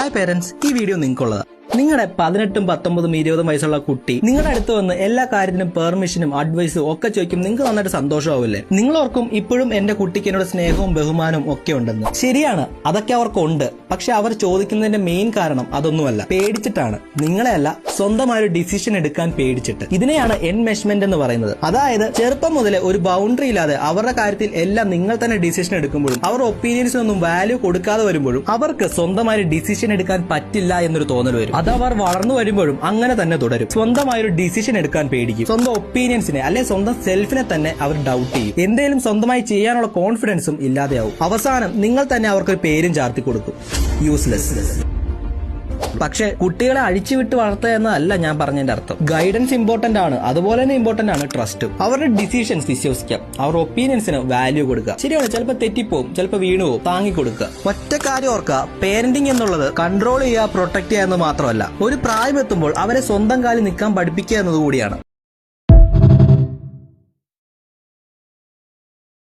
Hi parents, ഈ video നിങ്ങൾക്കുള്ളതാണ്. നിങ്ങളുടെ 18, 19, 20 വയസ്സുള്ള കുട്ടി നിങ്ങളുടെ അടുത്ത് വന്ന് എല്ലാ കാര്യത്തിനും പെർമിഷനും അഡ്വൈസും ഒക്കെ ചോദിക്കും. നിങ്ങൾക്ക് നന്നായിട്ട് സന്തോഷമാവില്ലേ? നിങ്ങളോർക്കും ഇപ്പോഴും എന്റെ കുട്ടിക്ക് എന്നോട് സ്നേഹവും ബഹുമാനവും ഒക്കെ ഉണ്ടെന്ന്. ശരിയാണ്, അതൊക്കെ അവർക്കുണ്ട്. പക്ഷെ അവർ ചോദിക്കുന്നതിന്റെ മെയിൻ കാരണം അതൊന്നുമല്ല, പേടിച്ചിട്ടാണ്. നിങ്ങളെയല്ല, സ്വന്തമായൊരു ഡിസിഷൻ എടുക്കാൻ പേടിച്ചിട്ട്. ഇതിനെയാണ് എൻമെഷ്മെന്റ് എന്ന് പറയുന്നത്. അതായത് ചെറുപ്പം മുതലേ ഒരു ബൗണ്ടറി ഇല്ലാതെ അവരുടെ കാര്യത്തിൽ എല്ലാം നിങ്ങൾ തന്നെ ഡിസിഷൻ എടുക്കുമ്പോഴും അവർ ഒപ്പീനിയൻസിനൊന്നും വാല്യൂ കൊടുക്കാതെ വരുമ്പോഴും അവർക്ക് സ്വന്തമായി ഡിസിഷൻ എടുക്കാൻ പറ്റില്ല എന്നൊരു തോന്നൽ വരും. അതവർ വളർന്നു വരുമ്പോഴും അങ്ങനെ തന്നെ തുടരും. സ്വന്തമായൊരു ഡിസിഷൻ എടുക്കാൻ പേടിക്കും. സ്വന്തം ഒപ്പീനിയൻസിനെ അല്ലെ സ്വന്തം സെൽഫിനെ തന്നെ അവർ ഡൗട്ട് ചെയ്യും. എന്തെങ്കിലും സ്വന്തമായി ചെയ്യാനുള്ള കോൺഫിഡൻസും ഇല്ലാതെയാവും. അവസാനം നിങ്ങൾ തന്നെ അവർക്കൊരു പേരും ചാർത്തി കൊടുക്കും, യൂസ്ലെസ്. പക്ഷെ കുട്ടികളെ അഴിച്ചുവിട്ട് വളർത്തുക എന്നതല്ല ഞാൻ പറഞ്ഞതിന്റെ അർത്ഥം. ഗൈഡൻസ് ഇമ്പോർട്ടന്റ് ആണ്, അതുപോലെ തന്നെ ഇമ്പോർട്ടന്റ് ആണ് ട്രസ്റ്റും. അവരുടെ ഡിസിഷൻസ് വിശ്വസിക്കാം, അവരുടെ ഒപ്പീനിയൻസിന് വാല്യൂ കൊടുക്കുക. ശരിയാണ്, ചിലപ്പോൾ തെറ്റിപ്പോവും, ചിലപ്പോൾ വീണുപോകും, താങ്ങിക്കൊടുക്കുക. ഒറ്റ കാര്യം ഓർക്കുക, പേരന്റിംഗ് എന്നുള്ളത് കൺട്രോൾ ചെയ്യുക, പ്രൊട്ടക്ട് ചെയ്യുക എന്ന് മാത്രമല്ല, ഒരു പ്രായം എത്തുമ്പോൾ അവരെ സ്വന്തം കാലിൽ നിൽക്കാൻ പഠിപ്പിക്കുക എന്നതുകൂടിയാണ്.